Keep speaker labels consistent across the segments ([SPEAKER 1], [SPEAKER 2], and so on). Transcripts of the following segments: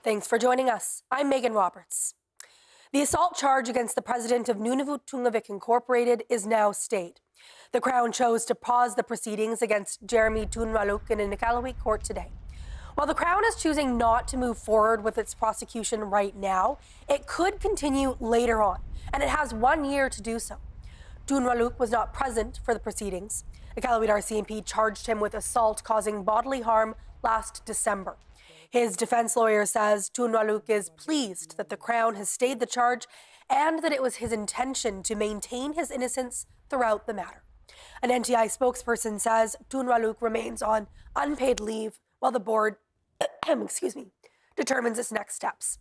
[SPEAKER 1] Thanks for joining us. I'm Megan Roberts. The assault charge against the president of Nunavut Incorporated is now stayed. The Crown chose to pause the proceedings against Jeremy Tunraluk in an Iqaluit court today. While the Crown is choosing not to move forward with its prosecution right now, it could continue later on, and it has 1 year to do so. Tunraluk was not present for the proceedings. Iqaluit RCMP charged him with assault causing bodily harm last December. His defense lawyer says Tunraluk is pleased that the Crown has stayed the charge and that it was his intention to maintain his innocence throughout the matter. An NTI spokesperson says Tunraluk remains on unpaid leave while the board determines its next steps.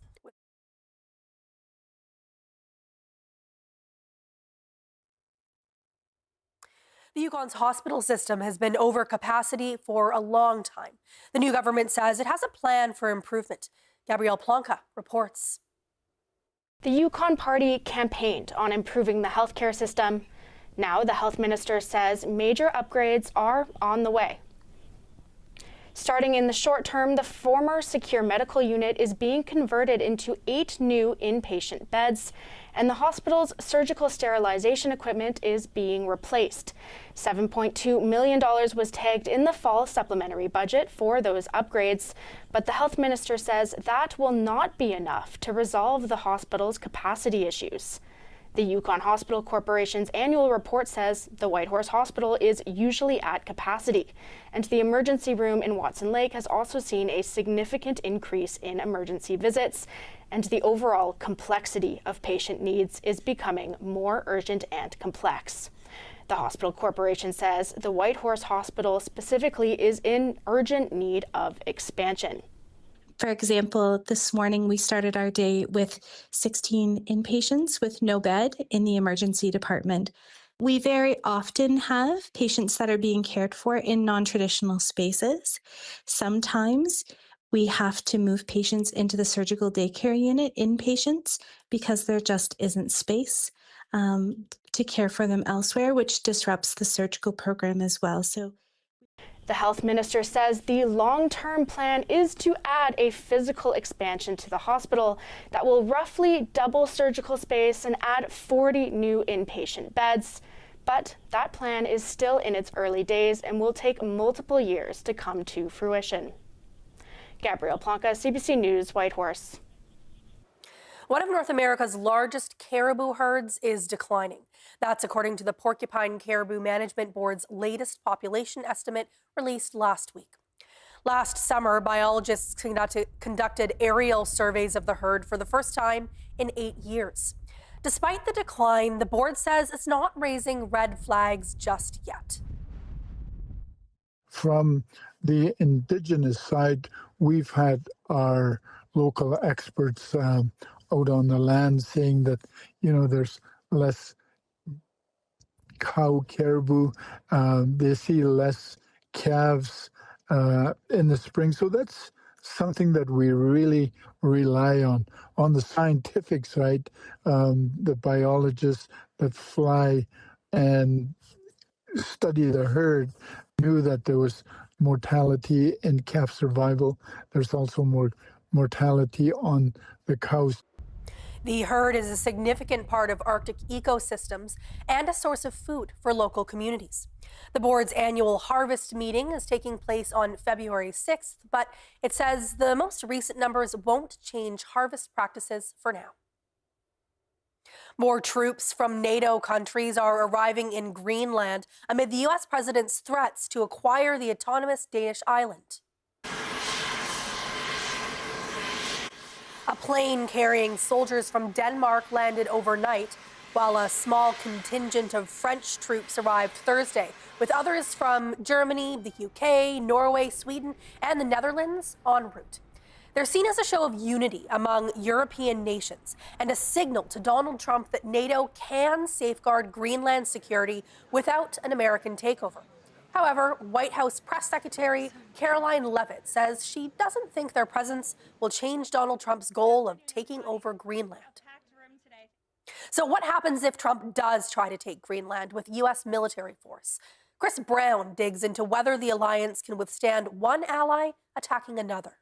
[SPEAKER 1] The Yukon's hospital system has been over capacity for a long time. The new government says it has a plan for improvement. Gabrielle Plonka reports.
[SPEAKER 2] The Yukon Party campaigned on improving the healthcare system. Now the health minister says major upgrades are on the way. Starting in the short term, the former secure medical unit is being converted into 8 new inpatient beds, and the hospital's surgical sterilization equipment is being replaced. $7.2 million was tagged in the fall supplementary budget for those upgrades, but the health minister says that will not be enough to resolve the hospital's capacity issues. The Yukon Hospital Corporation's annual report says the Whitehorse Hospital is usually at capacity, and the emergency room in Watson Lake has also seen a significant increase in emergency visits, and the overall complexity of patient needs is becoming more urgent and complex. The Hospital Corporation says the Whitehorse Hospital specifically is in urgent need of expansion.
[SPEAKER 3] For example, this morning we started our day with 16 inpatients with no bed in the emergency department. We very often have patients that are being cared for in non-traditional spaces. Sometimes we have to move patients into the surgical daycare unit, inpatients, because there just isn't space to care for them elsewhere, which disrupts the surgical program as well.
[SPEAKER 2] The health minister says the long-term plan is to add a physical expansion to the hospital that will roughly double surgical space and add 40 new inpatient beds. But that plan is still in its early days and will take multiple years to come to fruition. Gabrielle Plonka, CBC News, Whitehorse.
[SPEAKER 1] One of North America's largest caribou herds is declining. That's according to the Porcupine Caribou Management Board's latest population estimate released last week. Last summer, biologists conducted aerial surveys of the herd for the first time in 8 years. Despite the decline, the board says it's not raising red flags just yet.
[SPEAKER 4] From the Indigenous side, we've had our local experts out on the land saying that, there's less cow caribou, they see less calves in the spring. So that's something that we really rely on. On the scientific side, the biologists that fly and study the herd knew that there was mortality in calf survival. There's also more mortality on the cows.
[SPEAKER 1] The herd is a significant part of Arctic ecosystems and a source of food for local communities. The board's annual harvest meeting is taking place on February 6th, but it says the most recent numbers won't change harvest practices for now. More troops from NATO countries are arriving in Greenland amid the U.S. president's threats to acquire the autonomous Danish island. A plane carrying soldiers from Denmark landed overnight, while a small contingent of French troops arrived Thursday, with others from Germany, the UK, Norway, Sweden, and the Netherlands en route. They're seen as a show of unity among European nations and a signal to Donald Trump that NATO can safeguard Greenland's security without an American takeover. However, White House Press Secretary Caroline Leavitt says she doesn't think their presence will change Donald Trump's goal of taking over Greenland. So what happens if Trump does try to take Greenland with U.S. military force? Chris Brown digs into whether the alliance can withstand one ally attacking another.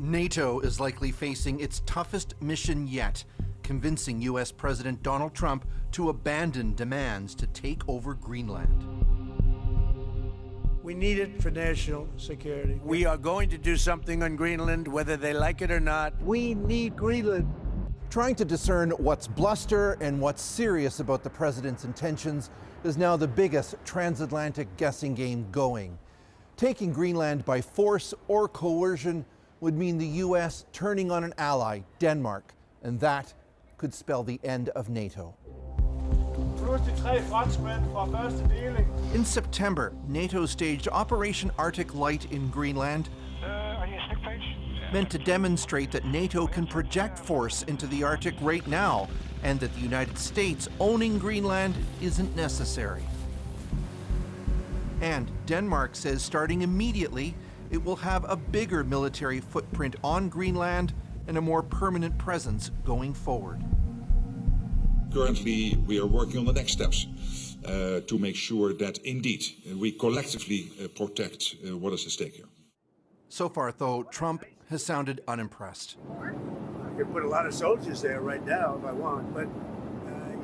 [SPEAKER 5] NATO is likely facing its toughest mission yet, convincing U.S. President Donald Trump to abandon demands to take over Greenland.
[SPEAKER 6] We need it for national security.
[SPEAKER 7] We are going to do something on Greenland, whether they like it or not.
[SPEAKER 6] We need Greenland.
[SPEAKER 5] Trying to discern what's bluster and what's serious about the president's intentions is now the biggest transatlantic guessing game going. Taking Greenland by force or coercion would mean the U.S. turning on an ally, Denmark, and that could spell the end of NATO. In September, NATO staged Operation Arctic Light in Greenland, meant to demonstrate that NATO can project force into the Arctic right now, and that the United States owning Greenland isn't necessary. And Denmark says starting immediately, it will have a bigger military footprint on Greenland and a more permanent presence going forward.
[SPEAKER 8] Currently, we are working on the next steps to make sure that indeed we collectively protect what is at stake here.
[SPEAKER 5] So far, though, Trump has sounded unimpressed.
[SPEAKER 6] I could put a lot of soldiers there right now if I want, but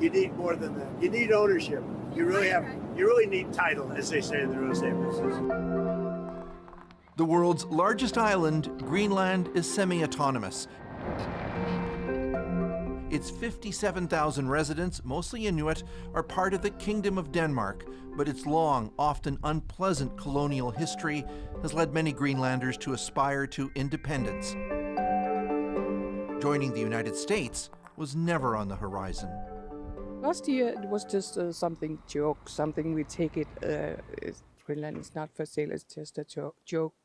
[SPEAKER 6] you need more than that. You need ownership. You really need title, as they say in the real estate business.
[SPEAKER 5] The world's largest island, Greenland, is semi-autonomous. Its 57,000 residents, mostly Inuit, are part of the Kingdom of Denmark, but its long, often unpleasant colonial history has led many Greenlanders to aspire to independence. Joining the United States was never on the horizon.
[SPEAKER 9] Last year it was just something joke, something we take it, Greenland is not for sale, it's just a joke.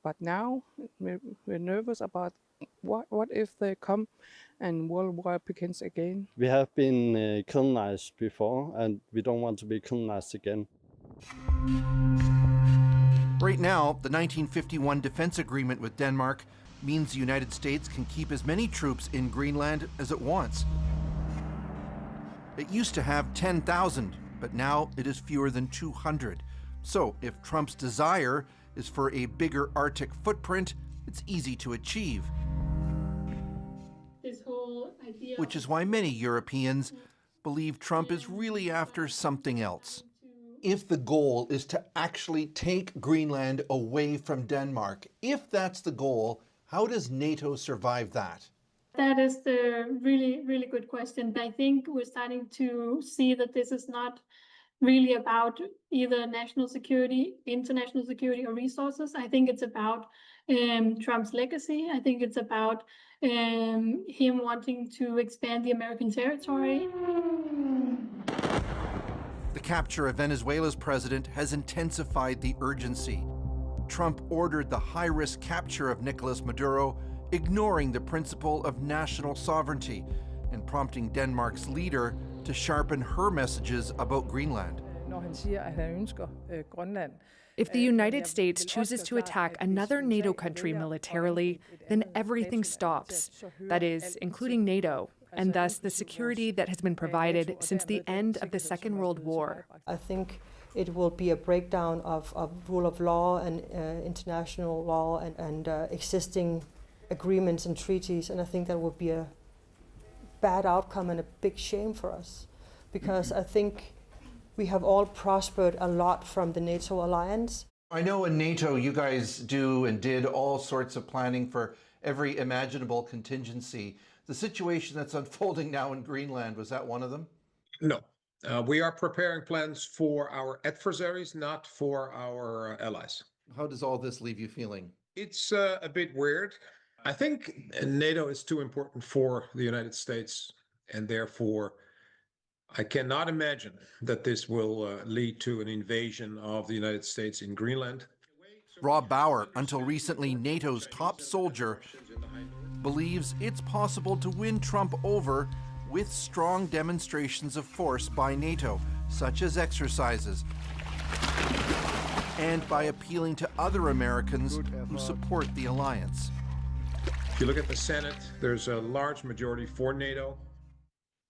[SPEAKER 9] But now we're nervous about what if they come and World War begins again.
[SPEAKER 10] We have been colonized before and we don't want to be colonized again.
[SPEAKER 5] Right now, the 1951 defense agreement with Denmark means the United States can keep as many troops in Greenland as it wants. It used to have 10,000, but now it is fewer than 200. So if Trump's desire is for a bigger Arctic footprint, it's easy to achieve.
[SPEAKER 11] This whole idea,
[SPEAKER 5] which is why many Europeans believe Trump is really after something else. If the goal is to actually take Greenland away from Denmark, if that's the goal, how does NATO survive that?
[SPEAKER 11] That is the really, really good question. I think we're starting to see that this is not really about either national security, international security, or resources. I think it's about Trump's legacy. I think it's about him wanting to expand the American territory.
[SPEAKER 5] The capture of Venezuela's president has intensified the urgency. Trump ordered the high-risk capture of Nicolas Maduro, ignoring the principle of national sovereignty and prompting Denmark's leader to sharpen her messages about Greenland.
[SPEAKER 12] If the United States chooses to attack another NATO country militarily, then everything stops. That is, including NATO, and thus the security that has been provided since the end of the Second World War.
[SPEAKER 13] I think it will be a breakdown of rule of law and international law and existing agreements and treaties, and I think that would be a bad outcome and a big shame for us, because I think we have all prospered a lot from the NATO alliance.
[SPEAKER 5] I know in NATO you guys do and did all sorts of planning for every imaginable contingency. The situation that's unfolding now in Greenland, was that one of them?
[SPEAKER 14] No. We are preparing plans for our adversaries, not for our allies.
[SPEAKER 5] How does all this leave you feeling?
[SPEAKER 14] It's a bit weird. I think NATO is too important for the United States, and therefore I cannot imagine that this will lead to an invasion of the United States in Greenland.
[SPEAKER 5] Rob Bauer, until recently NATO's top soldier, believes it's possible to win Trump over with strong demonstrations of force by NATO, such as exercises, and by appealing to other Americans who support the alliance.
[SPEAKER 14] If you look at the Senate, there's a large majority for NATO.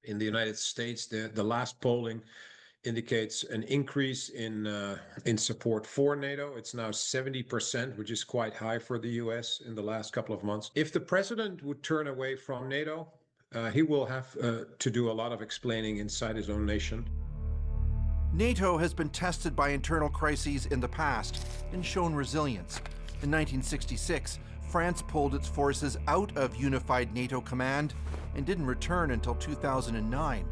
[SPEAKER 14] In the United States, the last polling indicates an increase in support for NATO. It's now 70%, which is quite high for the US in the last couple of months. If the president would turn away from NATO, he will have to do a lot of explaining inside his own nation.
[SPEAKER 5] NATO has been tested by internal crises in the past and shown resilience. In 1966, France pulled its forces out of unified NATO command and didn't return until 2009.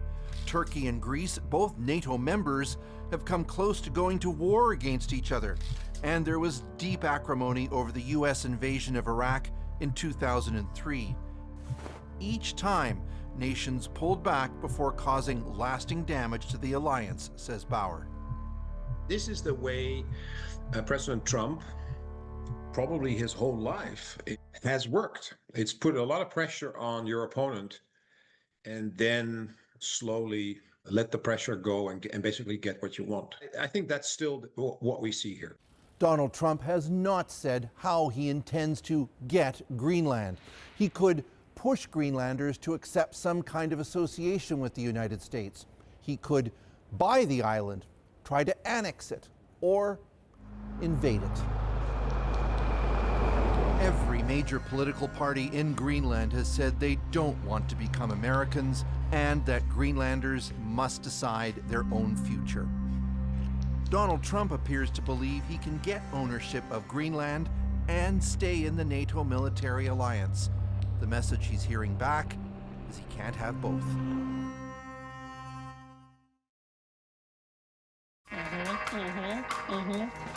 [SPEAKER 5] Turkey and Greece, both NATO members, have come close to going to war against each other. And there was deep acrimony over the US invasion of Iraq in 2003. Each time, nations pulled back before causing lasting damage to the alliance, says Bauer.
[SPEAKER 14] This is the way President Trump, probably his whole life, it has worked. It's put a lot of pressure on your opponent and then slowly let the pressure go and basically get what you want. I think that's still what we see here.
[SPEAKER 5] Donald Trump has not said how he intends to get Greenland. He could push Greenlanders to accept some kind of association with the United States. He could buy the island, try to annex it, or invade it. Every major political party in Greenland has said they don't want to become Americans and that Greenlanders must decide their own future. Donald Trump appears to believe he can get ownership of Greenland and stay in the NATO military alliance. The message he's hearing back is he can't have both.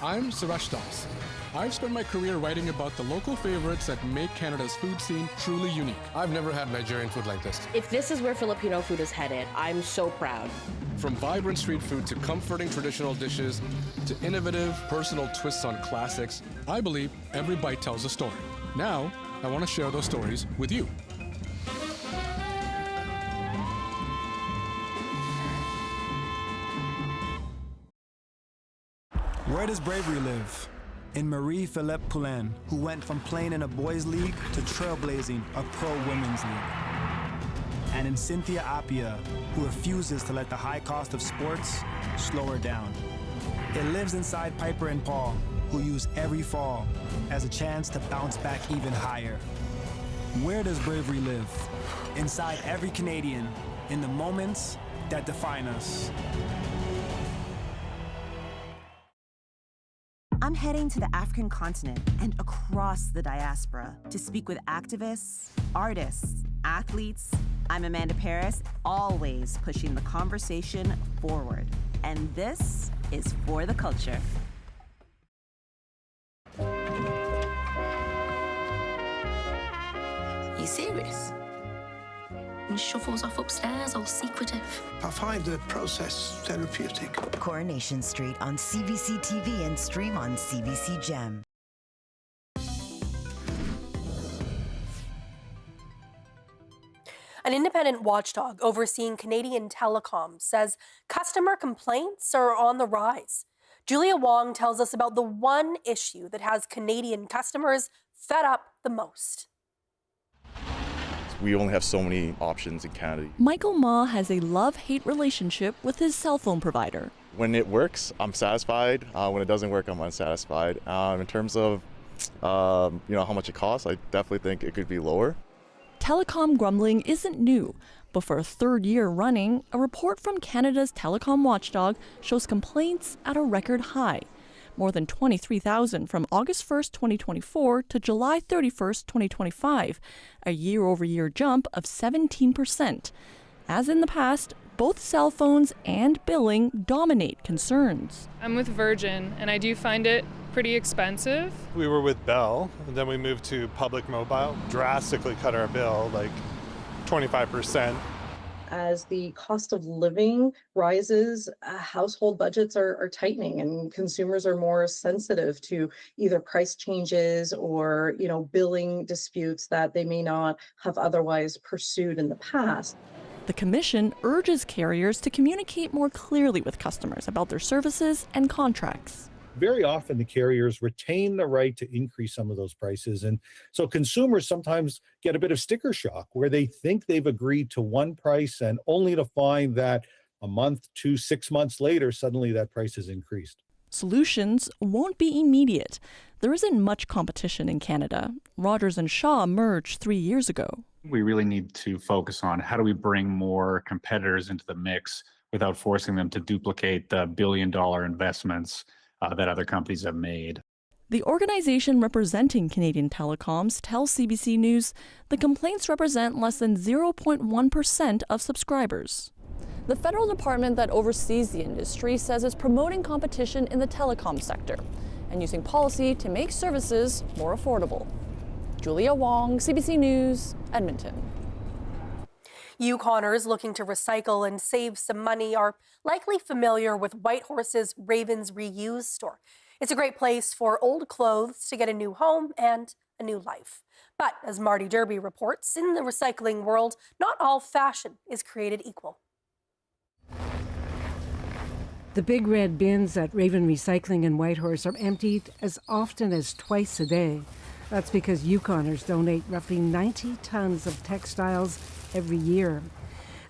[SPEAKER 15] I'm Suresh Das. I've spent my career writing about the local favorites that make Canada's food scene truly unique. I've never had Nigerian food like this.
[SPEAKER 16] If this is where Filipino food is headed, I'm so proud.
[SPEAKER 15] From vibrant street food to comforting traditional dishes to innovative personal twists on classics, I believe every bite tells a story. Now, I want to share those stories with you.
[SPEAKER 17] Where does bravery live? In Marie-Philippe Poulin, who went from playing in a boys' league to trailblazing a pro women's league. And in Cynthia Appia, who refuses to let the high cost of sports slow her down. It lives inside Piper and Paul, who use every fall as a chance to bounce back even higher. Where does bravery live? Inside every Canadian, in the moments that define us.
[SPEAKER 18] I'm heading to the African continent and across the diaspora to speak with activists, artists, athletes. I'm Amanda Paris, always pushing the conversation forward. And this is For the Culture.
[SPEAKER 19] Are you serious? And shuffles off upstairs, all secretive.
[SPEAKER 20] I find the process therapeutic.
[SPEAKER 21] Coronation Street on CBC TV and stream on CBC Gem.
[SPEAKER 1] An independent watchdog overseeing Canadian Telecom says customer complaints are on the rise. Julia Wong tells us about the one issue that has Canadian customers fed up the most.
[SPEAKER 22] We only have so many options in Canada.
[SPEAKER 23] Michael Ma has a love-hate relationship with his cell phone provider.
[SPEAKER 22] When it works, I'm satisfied. When it doesn't work, I'm unsatisfied. In terms of how much it costs, I definitely think it could be lower.
[SPEAKER 23] Telecom grumbling isn't new, but for a third year running, a report from Canada's telecom watchdog shows complaints at a record high. More than 23,000 from August 1st, 2024 to July 31st, 2025, a year-over-year jump of 17%. As in the past, both cell phones and billing dominate concerns.
[SPEAKER 24] I'm with Virgin, and I do find it pretty expensive.
[SPEAKER 25] We were with Bell, and then we moved to Public Mobile. Drastically cut our bill, like 25%.
[SPEAKER 26] As the cost of living rises, household budgets are tightening, and consumers are more sensitive to either price changes or, billing disputes that they may not have otherwise pursued in the past.
[SPEAKER 23] The Commission urges carriers to communicate more clearly with customers about their services and contracts.
[SPEAKER 27] Very often the carriers retain the right to increase some of those prices. And so consumers sometimes get a bit of sticker shock where they think they've agreed to one price and only to find that a month, 2, 6 months later, suddenly that price has increased.
[SPEAKER 23] Solutions won't be immediate. There isn't much competition in Canada. Rogers and Shaw merged 3 years ago.
[SPEAKER 2] We really need to focus on how do we bring more competitors into the mix without forcing them to duplicate the billion-dollar investments that other companies have made.
[SPEAKER 23] The organization representing Canadian telecoms tells CBC News the complaints represent less than 0.1% of subscribers. The federal department that oversees the industry says it's promoting competition in the telecom sector and using policy to make services more affordable. Julia Wong, CBC News, Edmonton.
[SPEAKER 1] Yukoners looking to recycle and save some money are likely familiar with Whitehorse's Ravens Reuse store. It's a great place for old clothes to get a new home and a new life. But as Marty Derby reports, in the recycling world, not all fashion is created equal.
[SPEAKER 3] The big red bins at Raven Recycling in Whitehorse are emptied as often as twice a day. That's because Yukoners donate roughly 90 tons of textiles every year.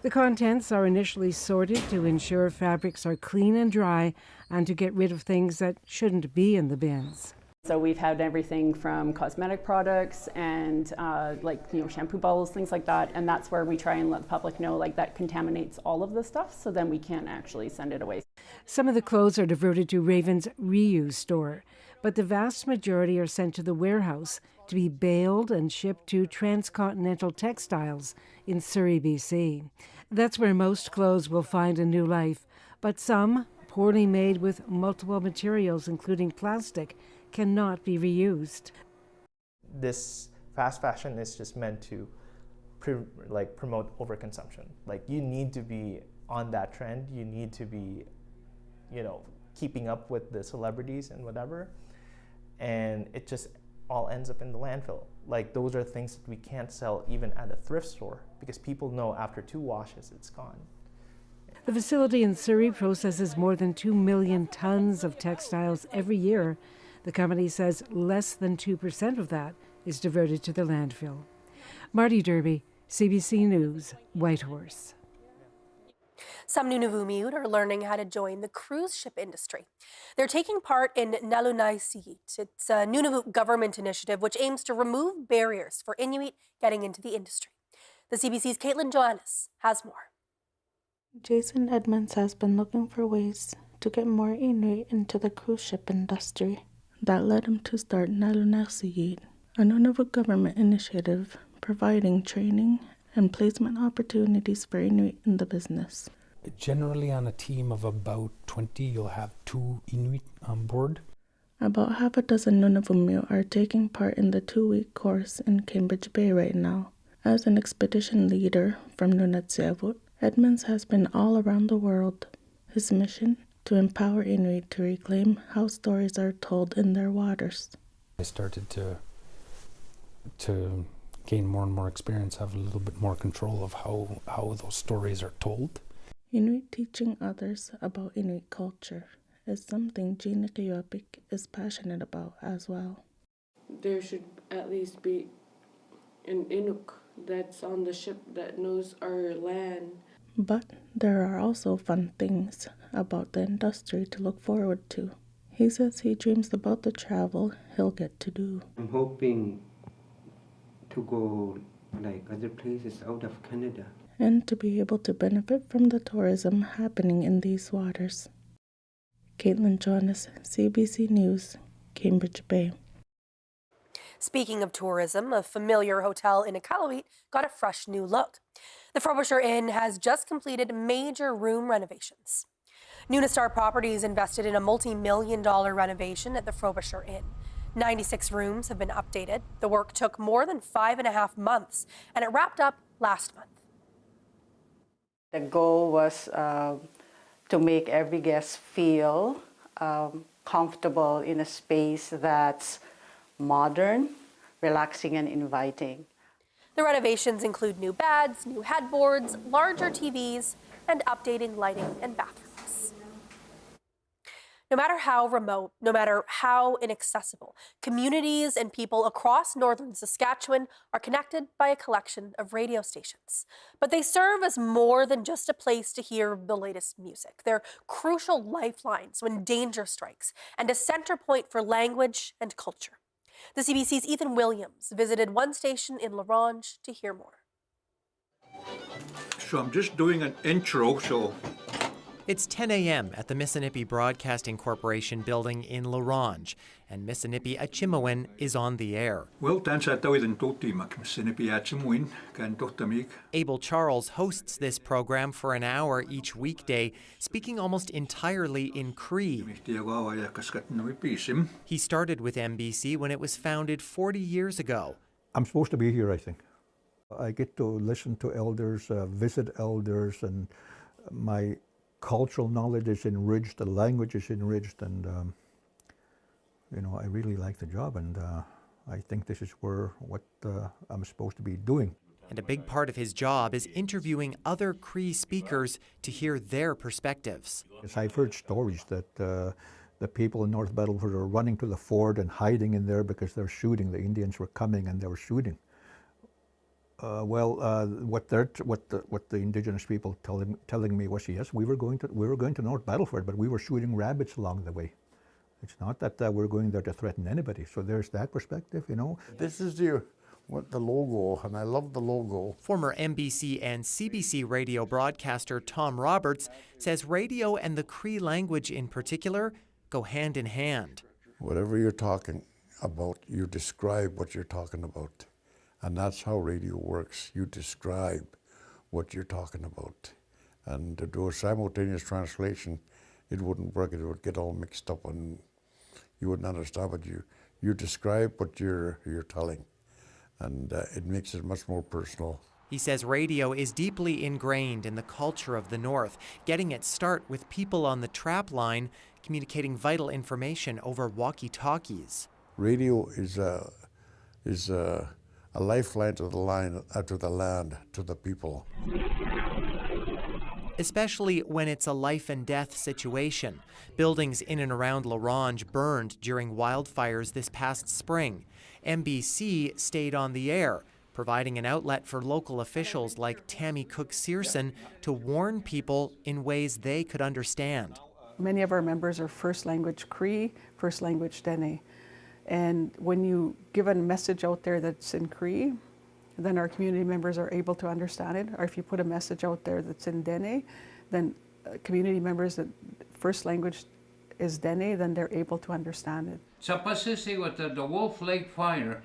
[SPEAKER 3] The contents are initially sorted to ensure fabrics are clean and dry and to get rid of things that shouldn't be in the bins.
[SPEAKER 4] So we've had everything from cosmetic products and shampoo bottles, things like that. And that's where we try and let the public know that contaminates all of the stuff, so then we can't actually send it away.
[SPEAKER 3] Some of the clothes are diverted to Raven's reuse store, but the vast majority are sent to the warehouse to be baled and shipped to Transcontinental Textiles in Surrey, BC. That's where most clothes will find a new life, but some, poorly made with multiple materials, including plastic, cannot be reused.
[SPEAKER 6] This fast fashion is just meant to promote overconsumption. You need to be on that trend. You need to be, keeping up with the celebrities and whatever. And it just all ends up in the landfill. Those are things that we can't sell even at a thrift store because people know after 2 washes it's gone.
[SPEAKER 3] The facility in Surrey processes more than 2 million tons of textiles every year. The company says less than 2% of that is diverted to the landfill. Marty Derby, CBC News, Whitehorse.
[SPEAKER 1] Some Nunavummiut are learning how to join the cruise ship industry. They're taking part in Nalunaisigit. It's a Nunavut government initiative which aims to remove barriers for Inuit getting into the industry. The CBC's Caitlin Johannes has more.
[SPEAKER 7] Jason Edmonds has been looking for ways to get more Inuit into the cruise ship industry. That led him to start Nalunaisigit, a Nunavut government initiative providing training and placement opportunities for Inuit in the business.
[SPEAKER 8] Generally on a team of about 20, you'll have 2 Inuit on board.
[SPEAKER 7] About half a dozen Nunavummiut are taking part in the 2-week course in Cambridge Bay right now. As an expedition leader from Nunatsiavut, Edmonds has been all around the world. His mission? To empower Inuit to reclaim how stories are told in their waters.
[SPEAKER 8] I started to gain more and more experience, have a little bit more control of how those stories are told.
[SPEAKER 7] Inuit teaching others about Inuit culture is something Gina Kayopik is passionate about as well.
[SPEAKER 9] There should at least be an Inuk that's on the ship that knows our land.
[SPEAKER 7] But there are also fun things about the industry to look forward to. He says he dreams about the travel he'll get to do.
[SPEAKER 28] I'm hoping to go other places out of Canada.
[SPEAKER 7] And to be able to benefit from the tourism happening in these waters. Caitlin Johannes, CBC News, Cambridge Bay.
[SPEAKER 1] Speaking of tourism, a familiar hotel in Iqaluit got a fresh new look. The Frobisher Inn has just completed major room renovations. Nunastar Properties invested in a multi-million-dollar renovation at the Frobisher Inn. 96 rooms have been updated. The work took more than 5.5 months, and it wrapped up last month.
[SPEAKER 29] The goal was to make every guest feel comfortable in a space that's modern, relaxing, and inviting.
[SPEAKER 1] The renovations include new beds, new headboards, larger TVs, and updating lighting and bathrooms. No matter how remote, no matter how inaccessible, communities and people across northern Saskatchewan are connected by a collection of radio stations. But they serve as more than just a place to hear the latest music. They're crucial lifelines when danger strikes and a center point for language and culture. The CBC's Ethan Williams visited one station in La Ronge to hear more.
[SPEAKER 5] So I'm just doing an intro,
[SPEAKER 10] It's 10 a.m. at the Missinippi Broadcasting Corporation building in La Ronge, and Missinippi Achimewin is on the air.
[SPEAKER 5] Well,
[SPEAKER 10] Abel Charles hosts this program for an hour each weekday, speaking almost entirely in Cree. He started with MBC when it was founded 40 years ago.
[SPEAKER 27] I'm supposed to be here, I think. I get to listen to elders, visit elders, and my cultural knowledge is enriched, the language is enriched, and I really like the job, and I think this is what I'm supposed to be doing.
[SPEAKER 10] And a big part of his job is interviewing other Cree speakers to hear their perspectives.
[SPEAKER 27] I've heard stories that the people in North Battleford are running to the fort and hiding in there because they're shooting. The Indians were coming and they were shooting. What the indigenous people telling me was, yes, we were going to North Battleford, but we were shooting rabbits along the way. It's not that we're going there to threaten anybody. So there's that perspective,
[SPEAKER 11] This is the logo, and I love the logo.
[SPEAKER 10] Former NBC and CBC radio broadcaster Tom Roberts says radio and the Cree language in particular go hand in hand.
[SPEAKER 11] Whatever you're talking about, you describe what you're talking about. And that's how radio works. You describe what you're talking about. And to do a simultaneous translation, it wouldn't work. It would get all mixed up and you wouldn't understand what you describe what you're telling. And it makes it much more personal.
[SPEAKER 10] He says radio is deeply ingrained in the culture of the North, getting its start with people on the trap line communicating vital information over walkie-talkies.
[SPEAKER 11] Radio is a lifeline to the land, to the people.
[SPEAKER 10] Especially when it's a life and death situation. Buildings in and around La Ronge burned during wildfires this past spring. MBC stayed on the air, providing an outlet for local officials like Tammy Cook-Searson to warn people in ways they could understand.
[SPEAKER 12] Many of our members are first language Cree, first language Dene. And when you give a message out there that's in Cree, then our community members are able to understand it. Or if you put a message out there that's in Dene, then community members that first language is Dene, then they're able to understand it.
[SPEAKER 13] The Wolf Lake Fire.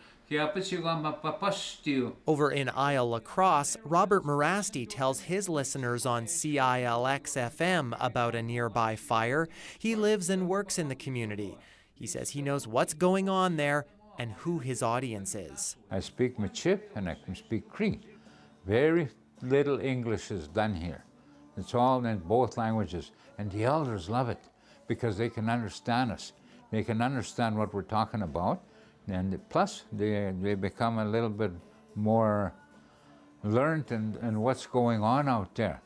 [SPEAKER 10] Over in Isle La Crosse, Robert Morasti tells his listeners on CILX-FM about a nearby fire. He lives and works in the community. He says he knows what's going on there and who his audience is.
[SPEAKER 14] I speak Michip and I can speak Cree. Very little English is done here. It's all in both languages. And the elders love it because they can understand us. They can understand what we're talking about. And plus, they become a little bit more learned in what's going on out there.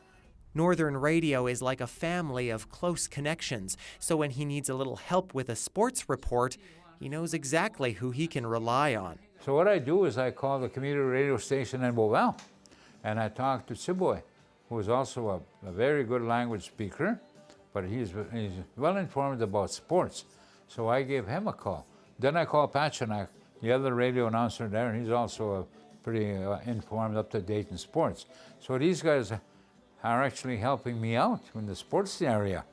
[SPEAKER 10] Northern radio is like a family of close connections, so when he needs a little help with a sports report, he knows exactly who he can rely on.
[SPEAKER 14] So what I do is I call the community radio station in Beauval, and I talk to Siboy, who is also a very good language speaker, but he's well informed about sports, so I give him a call. Then I call Pachinak, the other radio announcer there, and he's also pretty informed, up to date in sports. So these guys are actually helping me out in the sports area.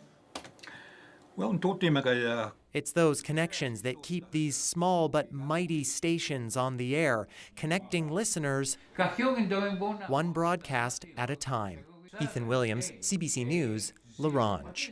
[SPEAKER 10] It's those connections that keep these small but mighty stations on the air, connecting listeners one broadcast at a time. Ethan Williams, CBC News, La Ronge.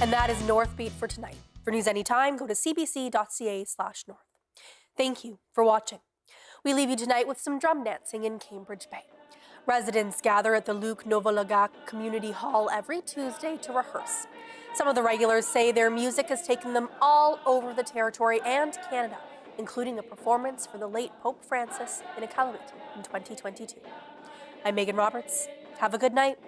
[SPEAKER 1] And that is Northbeat for tonight. For news anytime, go to cbc.ca/north. Thank you for watching. We leave you tonight with some drum dancing in Cambridge Bay. Residents gather at the Luke Novolagak Community Hall every Tuesday to rehearse. Some of the regulars say their music has taken them all over the territory and Canada, including a performance for the late Pope Francis in Iqaluit in 2022. I'm Megan Roberts. Have a good night.